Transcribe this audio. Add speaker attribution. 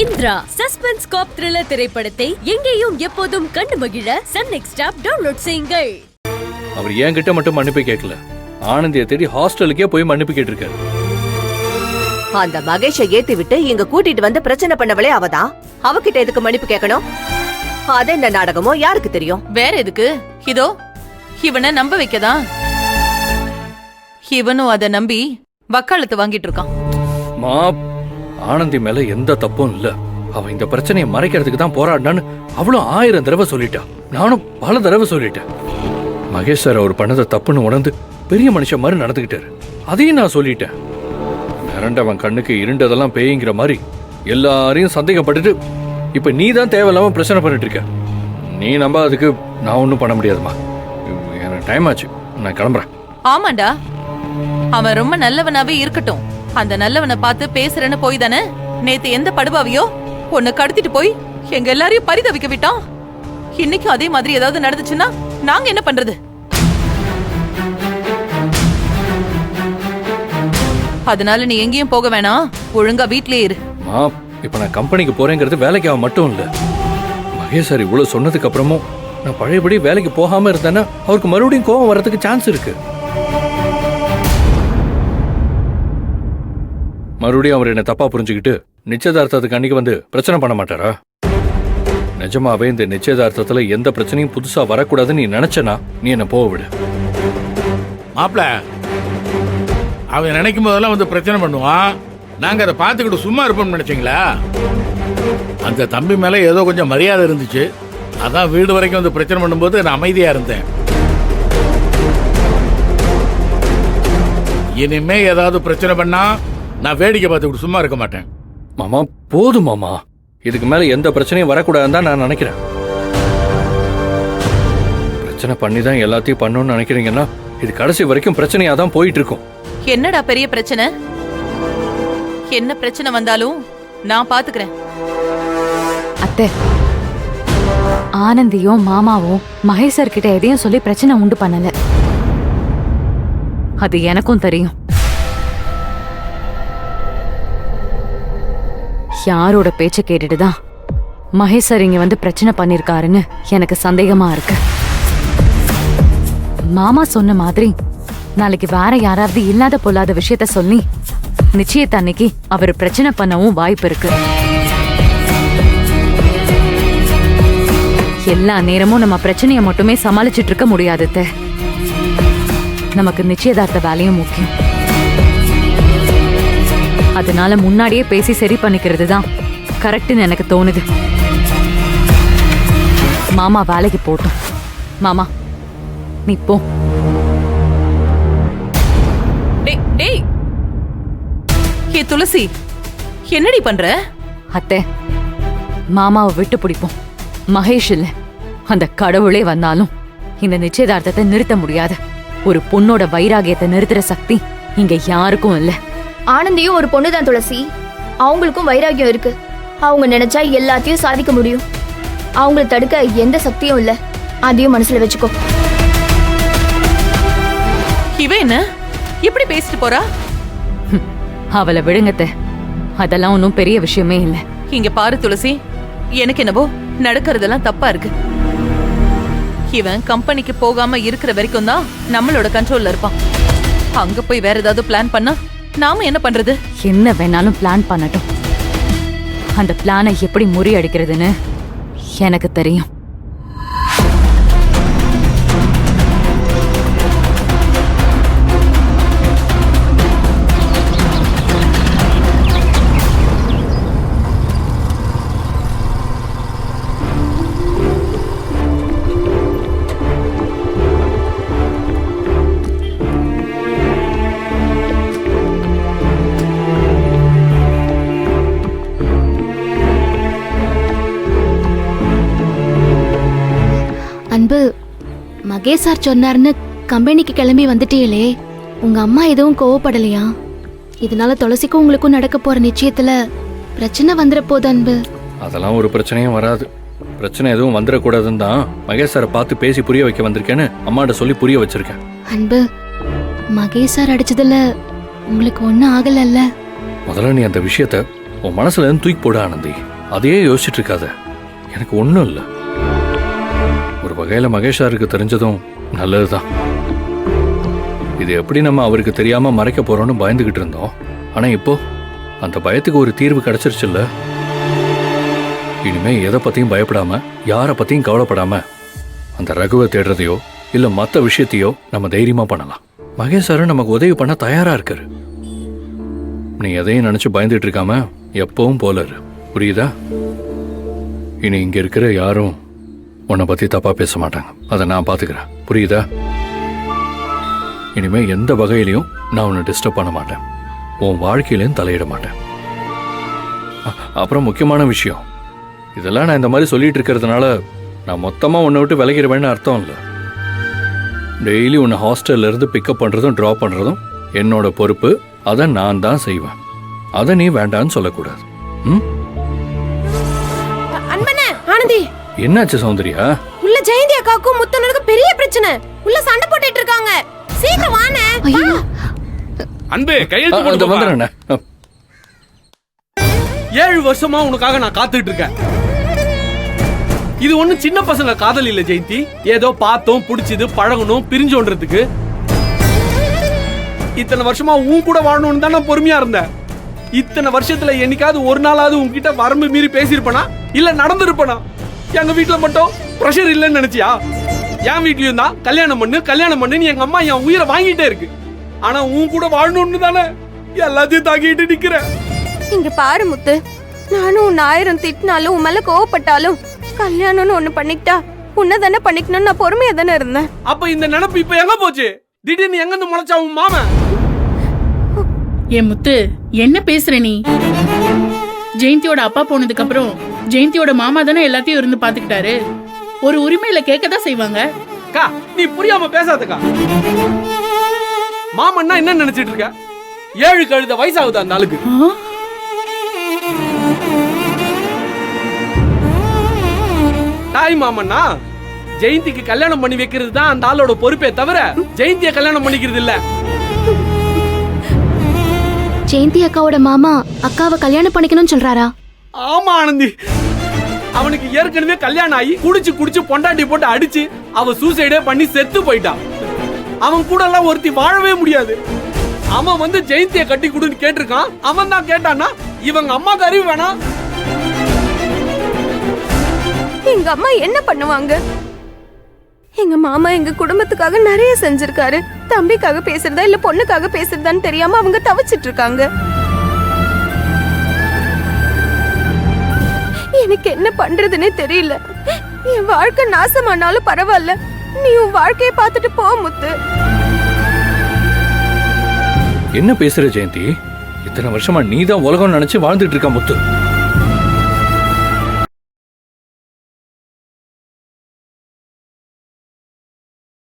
Speaker 1: Indira suspense காப் thriller திரைப்படத்தை எங்கேயும் எப்போதும் கண்டு மகிழ சன் நெக்ஸ்ட் ஆப் டவுன்லோட் செய்யுங்கள்.
Speaker 2: அவர் என்கிட்ட மட்டும் மன்னிப்பு கேட்கல, ஆனந்தியை தேடி ஹாஸ்டலுக்கே போய் மன்னிப்பு கேட்டிருக்காரு.
Speaker 3: அந்த மகேஷை ஏத்தி விட்டு இங்க கூட்டிட்டு வந்து பிரச்சனை பண்ணவளே அவதான். அவகிட்ட எதுக்கு மன்னிப்பு கேட்கணும்? அது என்ன நாடகமோ யாருக்கு தெரியும்?
Speaker 4: வேற எதுக்கு? இதோ இவனை நம்ப வைக்கதான். இவனும் அத நம்பி வக்காலத்து வாங்கிட்டு இருக்கான்.
Speaker 2: மா, ஆனந்தி மேல எந்த தப்பும் இல்ல. அவ இந்த பிரச்சனையை மறைக்கிறதுக்கு தான் போராடினான்னு அவளும் 1000 தடவை சொல்லிட்டா. நானும் பல தடவை சொல்லிட்டேன். மகேஷ் சார் அவர் பண்ணதை தப்புன்னு உணர்ந்து பெரிய மனுஷன் மாதிரி நடந்துகிட்டாரு. அதையும் நான் சொல்லிட்டேன். மிரண்டவன் கண்ணுக்கு இருண்டதெல்லாம் பேய்ங்கிற மாதிரி எல்லாரையும் சந்தேகப்பட்டுட்டு இப்ப நீ தான் தேவையில்லாம பிரச்சனை பண்ணிட்டு இருக்க. நீ நம்பாததுக்கு நான் ஒன்னும் பண்ண முடியாதுமா. எனக்கு டைம் ஆச்சு, நான் கிளம்புறேன்.
Speaker 4: ஆமாண்டா, அவன் ரொம்ப நல்லவனாவே இருக்கட்டும். அந்த நல்லவனை பார்த்து பேசுறேன்னு போய் தானே நேத்து எந்த படுபாவியோ உன்னை கடத்திட்டு போய் எங்க எல்லாரையும் பரிதவிக்க விட்டான். இன்னைக்கு அதே மாதிரி ஏதாவது நடந்துச்சுன்னா நாங்க என்ன பண்றது? அதனால நீ எங்கேயும் போக வேணாம், ஒழுங்கா வீட்லயே இரு.
Speaker 2: மா, இப்ப நான் கம்பெனிக்கு போறேங்கிறது வேலைக்காக மட்டும் இல்ல. மகேஷ் சார் இவ்வளவு சொன்னதுக்கு அப்புறமும் நான் பழையபடி வேலைக்கு போகாம இருந்தேன்னா அவருக்கு மறுபடியும் கோபம் வர்றதுக்கு சான்ஸ் இருக்கு. மறுபடியும் அவர் என்ன தப்பா புரிஞ்சுக்கிட்டு நிச்சயதார்த்தத்துக்கு அன்னைக்கு வந்து பிரச்சனை பண்ண மாட்டாரா? நிஜமாவே இந்த நிச்சயதார்த்தத்துல எந்த பிரச்சனையும் புதுசா வரக்கூடாதுன்னு நீ நினைச்சனா நீ என்ன போக விடு.
Speaker 5: மாப்பிள, அவன் நினைக்கும் போதெல்லாம் வந்து பிரச்சனை பண்ணுவான். நாங்க அதை பார்த்துக்கிட்டு சும்மா இருப்போம்னு நினைச்சீங்களா? அந்த தம்பி மேல ஏதோ கொஞ்சம் மரியாதை இருந்துச்சு, அதான் வீடு வரைக்கும் வந்து பிரச்சனை பண்ணும்போது நான் அமைதியா இருந்தேன். இனிமே ஏதாவது பிரச்சனை பண்ணா நான் வேடிக்கை பார்த்துக்கிட்டு சும்மா இருக்க மாட்டேன்.
Speaker 2: மாமா போதும் மாமா, இதுக்கு மேல எந்த பிரச்சனையும் வரக்கூடாதுன்னு தான் நான் நினைக்கிறேன். பிரச்சனை பண்ணி தான் எல்லாத்தையும் பண்ணணும்னு நினைக்கிறீங்கன்னா இது கடைசி வரைக்கும் பிரச்சனையா தான் போயிட்டு இருக்கும்.
Speaker 4: என்னடா பெரிய பிரச்சனை? என்ன பிரச்சனை வந்தாலும் நான் பாத்துக்கிறேன்.
Speaker 6: அத்தை, ஆனந்தியும் மாமாவும் மகேஷர் கிட்ட எதையும் சொல்லி பிரச்சனை உண்டு பண்ணல. அது எனக்கும் தெரியும். யாரோட பேச்ச கேட்டுட்டுதான் மகேஷர் இங்க வந்து பிரச்சனை பண்ணிருக்காருன்னு எனக்கு சந்தேகமா இருக்கு. மாமா சொன்ன மாதிரி நாளைக்கு வேற யாராவது இல்லாத பொல்லாத விஷயத்த சொல்லி நிச்சயத்த அன்னைக்கு அவர் பிரச்சனை பண்ணவும் வாய்ப்பு இருக்கு. எல்லா நேரமும் நம்ம பிரச்சனைய மட்டுமே சமாளிச்சுட்டு இருக்க முடியாது. நமக்கு நிச்சயதார்த்த வேலையும் முக்கியம். அதனால முன்னாடியே பேசி சரி பண்ணிக்கிறது தான் கரெக்ட்னு எனக்கு தோணுது. மாமா வேலைக்கு போட்டும். மாமா நீ போ.
Speaker 4: ஏ துளசி, என்னடி பண்ற?
Speaker 6: அத்தை, மாமாவை விட்டு பிடிப்போம். மகேஷ் இல்ல, அந்த கடவுளே வந்தாலும் இந்த நிச்சயதார்த்தத்தை நிறுத்த முடியாது. ஒரு பொண்ணோட வைராகியத்தை நிறுத்துற சக்தி இங்க யாருக்கும் இல்ல.
Speaker 7: ஆனந்தியும் ஒரு பொண்ணுதான் துளசி. அவங்களுக்கும் வைராகியம் இருக்கு. அவங்க நினைச்சா எல்லாத்தையும் சாதிக்க முடியும். அவங்களை தடுக்க எந்த சக்தியும் இல்ல. அதையும் மனசுல வச்சுக்கோ.
Speaker 4: இவ என்ன இப்படி பேசிட்டு போறா?
Speaker 6: அவளை விடுங்கத்த, அதெல்லாம் ஒன்னும் பெரிய விஷயமே இல்ல.
Speaker 4: இங்க பாரு துளசி, எனக்கு என்னவோ நடக்கிறதெல்லாம் தப்பா இருக்கு. இவன் கம்பெனிக்கு போகாம இருக்கிற வரைக்கும் தான் நம்மளோட கண்ட்ரோல்ல இருப்பான். அங்க போய் வேற ஏதாவது பிளான் பண்ணா நாம என்ன பண்றது?
Speaker 6: என்ன வேணாலும் பிளான் பண்ணட்டும். அந்த பிளானை எப்படி முறியடிக்கிறதுன்னு எனக்கு தெரியும்.
Speaker 7: அன்பு, மகேஷ் சார் சொன்னார்னு கம்பெனிக்கு கிளம்பி வந்துட்டீங்களே, உங்க அம்மா எதுவும் கோவப்படலையா? இதனால துளசிக்கும் உங்களுக்கும் நடக்க போற நிச்சயத்துல பிரச்சனை வந்துட போது அன்பு.
Speaker 2: அதெல்லாம் ஒரு பிரச்சனையும் வராது. பிரச்சனை எதுவும் வந்துடக்கூடாதுன்னு தான் மகேஷ் சாரை பார்த்து பேசி புரிய வைக்க வந்திருக்கேன்னு அம்மாட்ட சொல்லி புரிய வச்சிருக்கேன்.
Speaker 7: அன்பு, மகேஷ் சார் அடிச்சதுல உங்களுக்கு ஒன்னும் ஆகலல்ல?
Speaker 2: முதல்ல நீ அந்த விஷயத்த உன் மனசுல இருந்து தூக்கி போட ஆனந்தி. அதையே யோசிச்சுட்டு இருக்காத. எனக்கு ஒன்றும் இல்லை. ஒரு வகையில மகேஷ் சாருக்கு தெரிஞ்சதும் நல்லதுதான். இது எப்படி நம்ம அவருக்கு தெரியாம மறைக்க போறோம்னு பயந்துகிட்டு இருந்தோம். ஆனா இப்போ அந்த பயத்துக்கு ஒரு தீர்வு கிடைச்சிருச்சுல்ல. இனிமே எதை பத்தியும் பயப்படாம, யாரை பத்தியும் கவலைப்படாம அந்த ரகுவை தேடுறதையோ இல்ல மத்த விஷயத்தையோ நம்ம தைரியமா பண்ணலாம். மகேஷ் சார் நமக்கு உதவி பண்ண தயாரா இருக்காரு. நீ எதையும் நினைச்சு பயந்துட்டு இருக்காம எப்பவும் போல இரு. புரியுதா? இனி இங்க இருக்கிற யாரும் உன்னை பத்தி தப்பா பேச மாட்டாங்க. அதை நான் பாத்துக்கிறேன். புரியுதா? இனிமே எந்த வகையிலையும் நான் உன்னை டிஸ்டர்ப் பண்ண மாட்டேன். உன் வாழ்க்கையிலையும் தலையிட மாட்டேன். அப்புறம் முக்கியமான விஷயம், இதெல்லாம் நான் இந்த மாதிரி சொல்லிட்டு இருக்கிறதுனால நான் மொத்தமா உன்னை விட்டு விலகிடுவேன்னு அர்த்தம் இல்லை. டெய்லி உன்னை ஹாஸ்டல்ல இருந்து பிக்கப் பண்றதும் ட்ராப் பண்றதும் என்னோட பொறுப்பு. அதை நான் தான் செய்வேன். அதை நீ வேண்டான்னு சொல்லக்கூடாது.
Speaker 8: அன்பனே, ஆனந்தி,
Speaker 2: என்னாச்சு சௌந்தர்யா?
Speaker 8: உள்ள ஜெயந்தி அக்காவுக்கும் முத்தனுக்கு பெரிய பிரச்சனை. உள்ள சண்டை போட்டுட்டு இருக்காங்க. சீக்கிரம் வானே.
Speaker 7: ஐயோ,
Speaker 5: அன்பே, கையெழுத்து போடு.
Speaker 2: வந்துடுறேன்.
Speaker 9: 7 வருஷமா உனக்காக நான் காத்துட்டு இருக்கேன். இது ஒண்ணும் சின்ன பசங்க காதல் இல்ல ஜெயந்தி. ஏதோ பார்த்தோம், பிடிச்சது, பழகணும், பிரிஞ்சோன்றதுக்கு. இத்தனை வருஷமா உன் கூட வாழணும்னு தான் நான் பொறுமையா இருந்தேன். இத்தனை வருஷத்துல என்னைக்காவது ஒரு நாளாவது உன்கிட்ட வரம்பு மீறி பேசியிருப்பனா இல்ல நடந்திருப்பனா? எங்க வீட்டுல மட்டும் பிரஷர் இல்லைன்னு நினைச்சியா? என் வீட்லயும் தான் கல்யாணம் பண்ணு எங்க அம்மா என் உயிரை வாங்கிட்டே இருக்கு. ஆனா உன் கூட வாழணும்னு தானே எல்லாத்தையும் தாக்கிட்டு நிக்கிறேன்.
Speaker 8: இங்க பாரு முத்து, நானும் உன்னை 1000 திட்டினாலும் உன் மேல கோவப்பட்டாலும் கல்யாணம்னு ஒண்ணு பண்ணிக்கிட்டா உன்னை தானே பண்ணிக்கணும்னு நான் பொறுமையா தானே இருந்தேன்.
Speaker 9: அப்ப இந்த நினைப்பு இப்ப எங்க போச்சு? திடீர்னு எங்க இருந்து முளைச்சா உன் மாமன்?
Speaker 10: ஏன் முத்து, என்ன பேசுற நீ? ஜெயந்தியோட அப்பா போனதுக்கு அப்புறம் ஜெயந்தியோட மாமா தானே எல்லாத்தையும் இருந்து பாத்துக்கிட்டாரு. ஒரு உரிமையில கேட்கதான் செய்வாங்க.
Speaker 9: அக்கா, நீ புரியாம பேசாதக்கா. மாமன்னா என்ன நினைச்சிட்டு இருக்க? 7 கழுத வயசாகுது அந்த ஆளுக்கு. தாய் மாமன்னா ஜெயந்திக்கு கல்யாணம் பண்ணி வைக்கிறது தான் அந்த ஆளோட பொறுப்பே தவிர ஜெயந்திய கல்யாணம் பண்ணிக்கிறது இல்ல.
Speaker 7: ஜெயந்தி அக்காவோட மாமா அக்காவை கல்யாணம் பண்ணிக்கணும்னு சொல்றாரா?
Speaker 9: ஆமா ஆனந்தி, அவனுக்கு ஏற்கனவே கல்யாணம் ஆகி குடிச்சு பொண்டாட்டி போட்டு அடிச்சு அவ சூசைடே பண்ணி செத்து போயிட்டான். அவன் கூட எல்லாம் ஒருத்தி வாழவே முடியாது. அவன் வந்து ஜெயந்திய கட்டி கொடுன்னு கேட்டிருக்கான். அவன் தான் கேட்டானா இவங்க அம்மாக்கு அறிவு வேணாம்?
Speaker 8: எங்க அம்மா என்ன பண்ணுவாங்க? எங்க மாமா எங்க குடும்பத்துக்காக நிறைய செஞ்சிருக்காரு. தம்பிக்காக பேசுறதா இல்ல பொண்ணுக்காக பேசுறதான்னு தெரியாம அவங்க தவிச்சிட்டு இருக்காங்க. எனக்கு என்ன பண்றதுன்னே தெரியல. என் வாழ்க்கை நாசமானாலும் பரவாயில்ல, நீ உன் வாழ்க்கையை பார்த்துட்டு போ முத்து.
Speaker 2: என்ன பேசுற ஜெயந்தி? இத்தனை வருஷமா நீதான் உலகம் நினைச்சு வாழ்ந்துட்டு இருக்க முத்து.